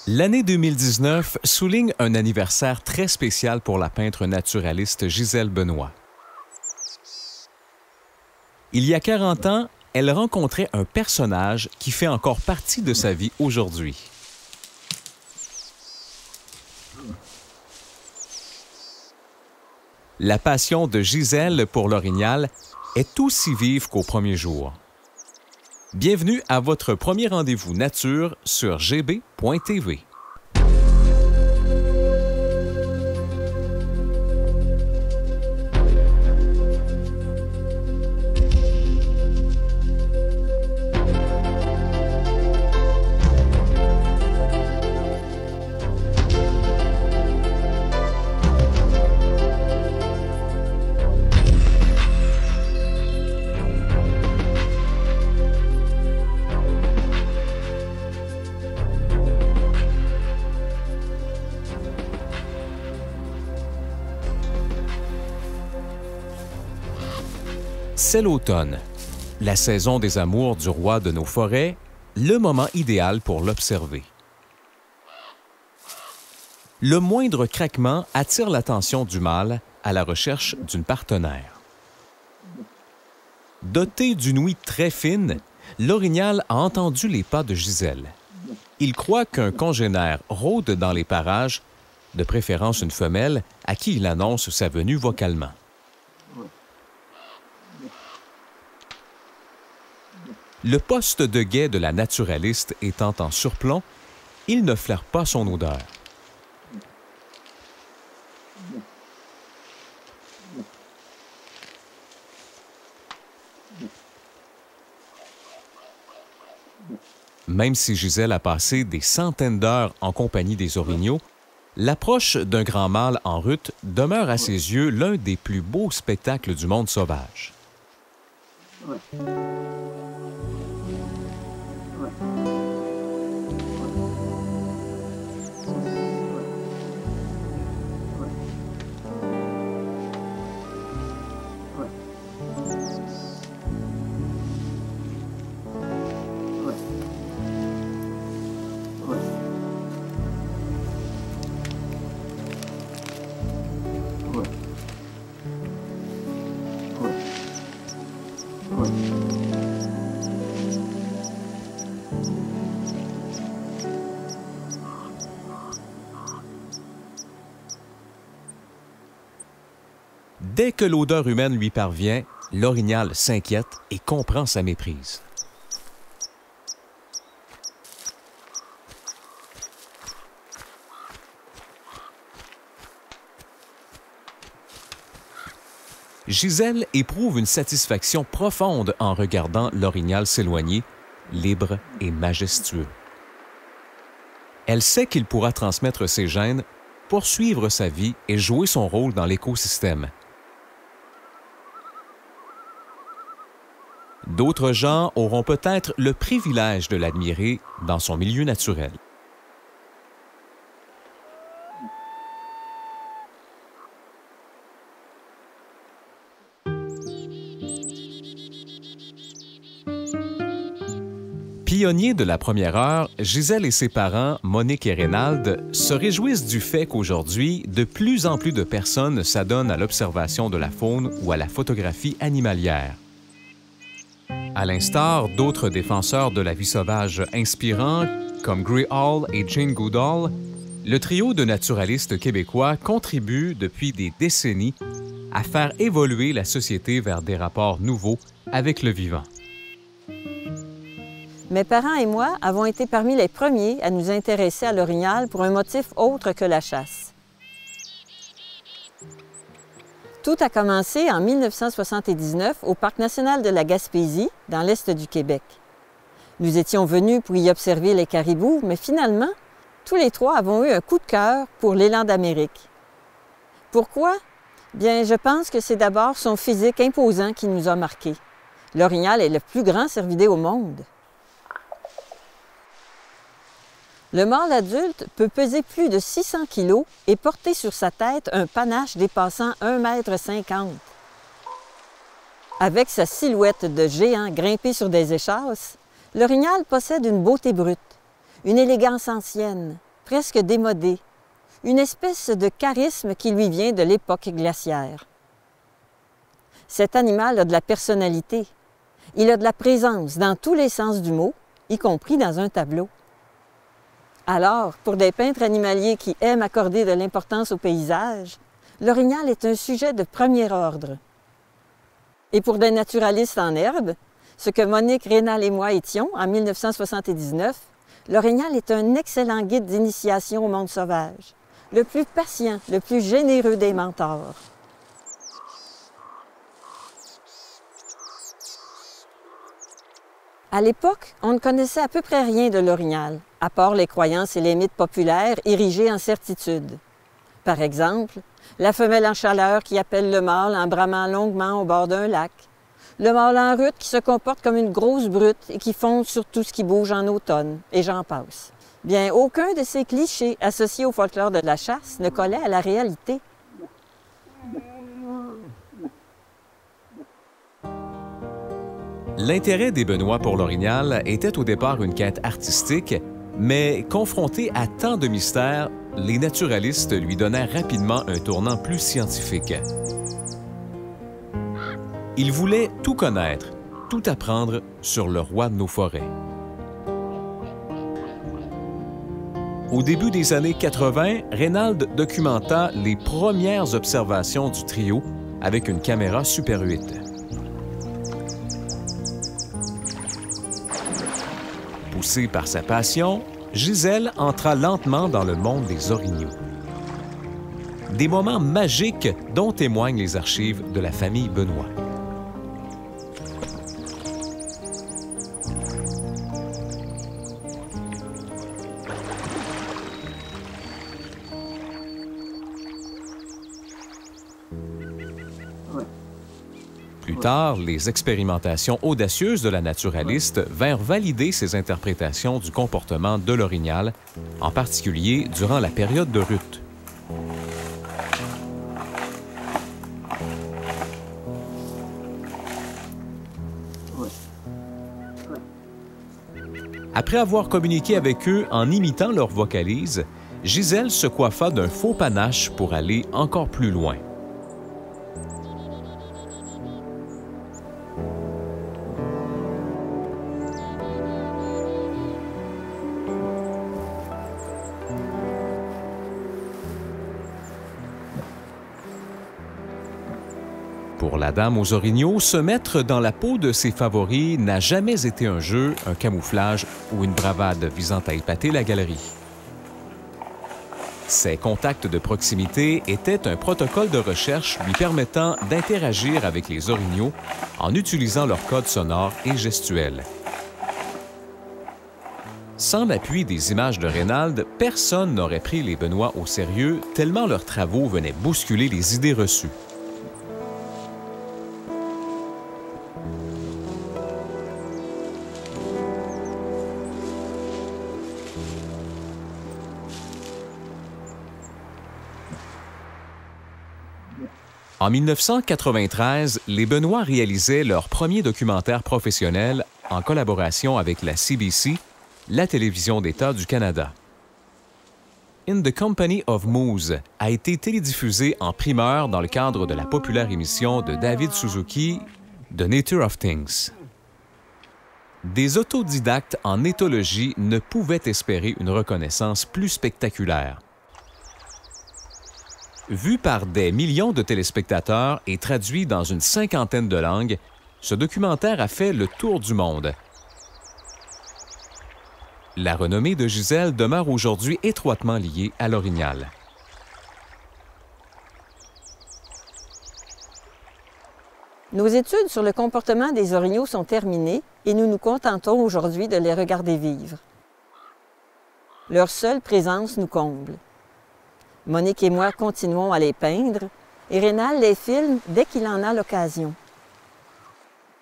L'année 2019 souligne un anniversaire très spécial pour la peintre naturaliste Gisèle Benoist. Il y a 40 ans, elle rencontrait un personnage qui fait encore partie de sa vie aujourd'hui. La passion de Gisèle pour l'orignal est aussi vive qu'au premier jour. Bienvenue à votre premier rendez-vous nature sur gb.tv. C'est l'automne, la saison des amours du roi de nos forêts, le moment idéal pour l'observer. Le moindre craquement attire l'attention du mâle à la recherche d'une partenaire. Doté d'une ouïe très fine, l'orignal a entendu les pas de Gisèle. Il croit qu'un congénère rôde dans les parages, de préférence une femelle, à qui il annonce sa venue vocalement. Le poste de guet de la naturaliste étant en surplomb, il ne flaire pas son odeur. Même si Gisèle a passé des centaines d'heures en compagnie des orignaux, l'approche d'un grand mâle en rut demeure à ses yeux l'un des plus beaux spectacles du monde sauvage. Dès que l'odeur humaine lui parvient, l'orignal s'inquiète et comprend sa méprise. Gisèle éprouve une satisfaction profonde en regardant l'orignal s'éloigner, libre et majestueux. Elle sait qu'il pourra transmettre ses gènes, poursuivre sa vie et jouer son rôle dans l'écosystème. D'autres gens auront peut-être le privilège de l'admirer dans son milieu naturel. Pionniers de la première heure, Gisèle et ses parents, Monique et Reynald, se réjouissent du fait qu'aujourd'hui, de plus en plus de personnes s'adonnent à l'observation de la faune ou à la photographie animalière. À l'instar d'autres défenseurs de la vie sauvage inspirants, comme Gray Hall et Jane Goodall, le trio de naturalistes québécois contribue depuis des décennies à faire évoluer la société vers des rapports nouveaux avec le vivant. Mes parents et moi avons été parmi les premiers à nous intéresser à l'orignal pour un motif autre que la chasse. Tout a commencé en 1979 au Parc national de la Gaspésie, dans l'est du Québec. Nous étions venus pour y observer les caribous, mais finalement, tous les trois avons eu un coup de cœur pour l'élan d'Amérique. Pourquoi? Bien, je pense que c'est d'abord son physique imposant qui nous a marqués. L'orignal est le plus grand cervidé au monde. Le mâle adulte peut peser plus de 600 kg et porter sur sa tête un panache dépassant 1,50 m. Avec sa silhouette de géant grimpé sur des échasses, l'orignal possède une beauté brute, une élégance ancienne, presque démodé, une espèce de charisme qui lui vient de l'époque glaciaire. Cet animal a de la personnalité. Il a de la présence dans tous les sens du mot, y compris dans un tableau. Alors, pour des peintres animaliers qui aiment accorder de l'importance au paysage, l'orignal est un sujet de premier ordre. Et pour des naturalistes en herbe, ce que Monique Rénal et moi étions en 1979, l'orignal est un excellent guide d'initiation au monde sauvage, le plus patient, le plus généreux des mentors. À l'époque, on ne connaissait à peu près rien de l'orignal, à part les croyances et les mythes populaires érigés en certitude. Par exemple, la femelle en chaleur qui appelle le mâle en bramant longuement au bord d'un lac, le mâle en rut qui se comporte comme une grosse brute et qui fonde sur tout ce qui bouge en automne, et j'en passe. Bien, aucun de ces clichés associés au folklore de la chasse ne collait à la réalité. L'intérêt des Benoît pour l'orignal était au départ une quête artistique, mais confronté à tant de mystères, les naturalistes lui donnèrent rapidement un tournant plus scientifique. Ils voulaient tout connaître, tout apprendre sur le roi de nos forêts. Au début des années 80, Reynald documenta les premières observations du trio avec une caméra Super 8. Poussée par sa passion, Gisèle entra lentement dans le monde des orignaux. Des moments magiques dont témoignent les archives de la famille Benoît. Plus tard, les expérimentations audacieuses de la naturaliste vinrent valider ses interprétations du comportement de l'orignal, en particulier durant la période de rut. Après avoir communiqué avec eux en imitant leurs vocalises, Gisèle se coiffa d'un faux panache pour aller encore plus loin. Pour la dame aux orignaux, se mettre dans la peau de ses favoris n'a jamais été un jeu, un camouflage ou une bravade visant à épater la galerie. Ces contacts de proximité étaient un protocole de recherche lui permettant d'interagir avec les orignaux en utilisant leur code sonore et gestuel. Sans l'appui des images de Reynald, personne n'aurait pris les Benoît au sérieux tellement leurs travaux venaient bousculer les idées reçues. En 1993, les Benoît réalisaient leur premier documentaire professionnel en collaboration avec la CBC, la télévision d'État du Canada. In the Company of Moose a été télédiffusé en primeur dans le cadre de la populaire émission de David Suzuki, The Nature of Things. Des autodidactes en éthologie ne pouvaient espérer une reconnaissance plus spectaculaire. Vu par des millions de téléspectateurs et traduit dans une cinquantaine de langues, ce documentaire a fait le tour du monde. La renommée de Gisèle demeure aujourd'hui étroitement liée à l'orignal. Nos études sur le comportement des orignaux sont terminées et nous nous contentons aujourd'hui de les regarder vivre. Leur seule présence nous comble. Monique et moi continuons à les peindre et Rénal les filme dès qu'il en a l'occasion.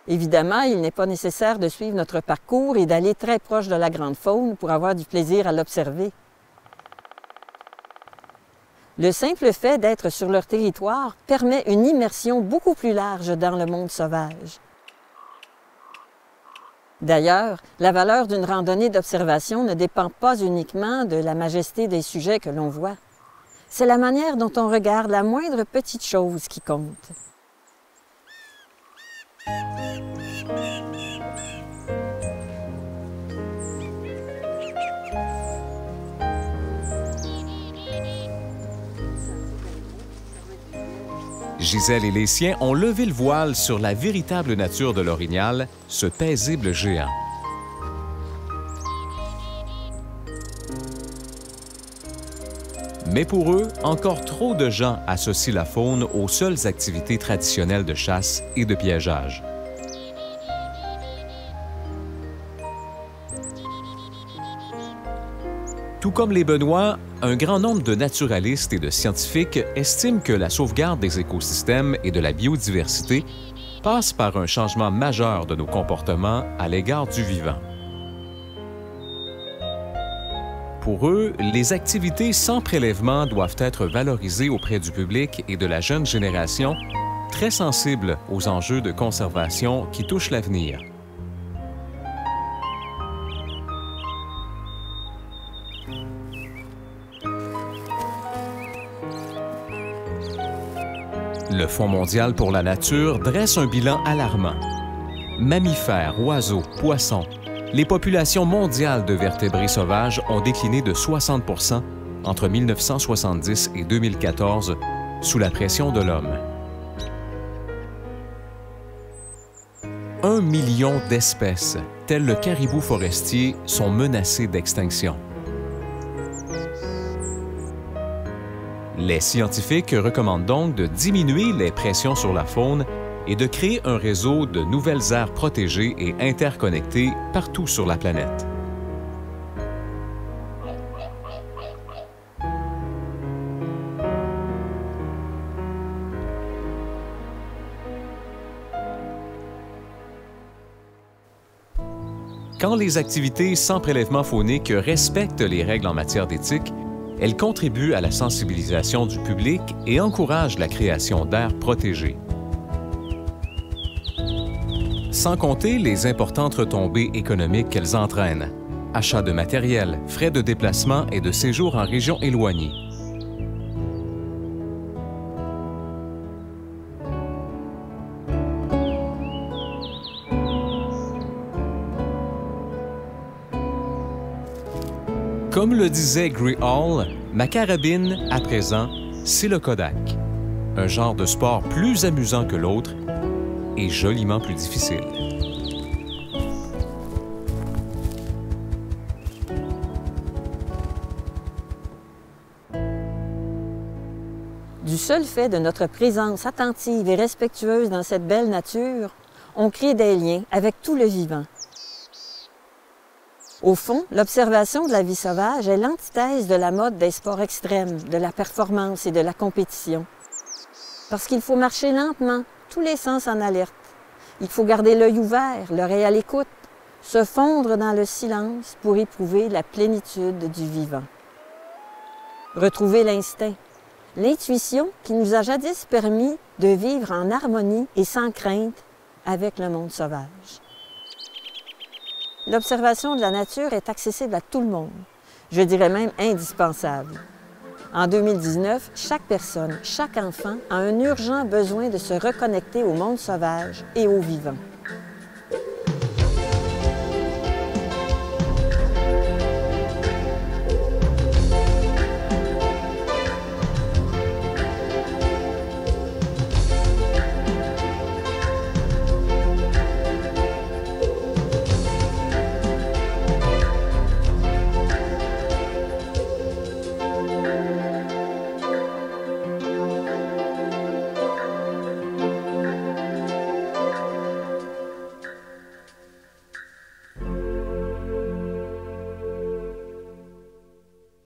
Évidemment, il n'est pas nécessaire de suivre notre parcours et d'aller très proche de la grande faune pour avoir du plaisir à l'observer. Le simple fait d'être sur leur territoire permet une immersion beaucoup plus large dans le monde sauvage. D'ailleurs, la valeur d'une randonnée d'observation ne dépend pas uniquement de la majesté des sujets que l'on voit. C'est la manière dont on regarde la moindre petite chose qui compte. Gisèle et les siens ont levé le voile sur la véritable nature de l'orignal, ce paisible géant. Mais pour eux, encore trop de gens associent la faune aux seules activités traditionnelles de chasse et de piégeage. Tout comme les Benoît, un grand nombre de naturalistes et de scientifiques estiment que la sauvegarde des écosystèmes et de la biodiversité passe par un changement majeur de nos comportements à l'égard du vivant. Pour eux, les activités sans prélèvement doivent être valorisées auprès du public et de la jeune génération, très sensible aux enjeux de conservation qui touchent l'avenir. Le Fonds mondial pour la nature dresse un bilan alarmant. Mammifères, oiseaux, poissons, les populations mondiales de vertébrés sauvages ont décliné de 60 % entre 1970 et 2014 sous la pression de l'homme. 1 million d'espèces, telles le caribou forestier, sont menacées d'extinction. Les scientifiques recommandent donc de diminuer les pressions sur la faune et de créer un réseau de nouvelles aires protégées et interconnectées partout sur la planète. Quand les activités sans prélèvement faunique respectent les règles en matière d'éthique, elles contribuent à la sensibilisation du public et encouragent la création d'aires protégées. Sans compter les importantes retombées économiques qu'elles entraînent, achat de matériel, frais de déplacement et de séjour en régions éloignées. Comme le disait Gray Hall, ma carabine, à présent, c'est le Kodak. Un genre de sport plus amusant que l'autre et joliment plus difficile. Du seul fait de notre présence attentive et respectueuse dans cette belle nature, on crée des liens avec tout le vivant. Au fond, l'observation de la vie sauvage est l'antithèse de la mode des sports extrêmes, de la performance et de la compétition. Parce qu'il faut marcher lentement, tous les sens en alerte. Il faut garder l'œil ouvert, l'oreille à l'écoute, se fondre dans le silence pour éprouver la plénitude du vivant. Retrouver l'instinct, l'intuition qui nous a jadis permis de vivre en harmonie et sans crainte avec le monde sauvage. L'observation de la nature est accessible à tout le monde, je dirais même indispensable. En 2019, chaque personne, chaque enfant a un urgent besoin de se reconnecter au monde sauvage et au vivant.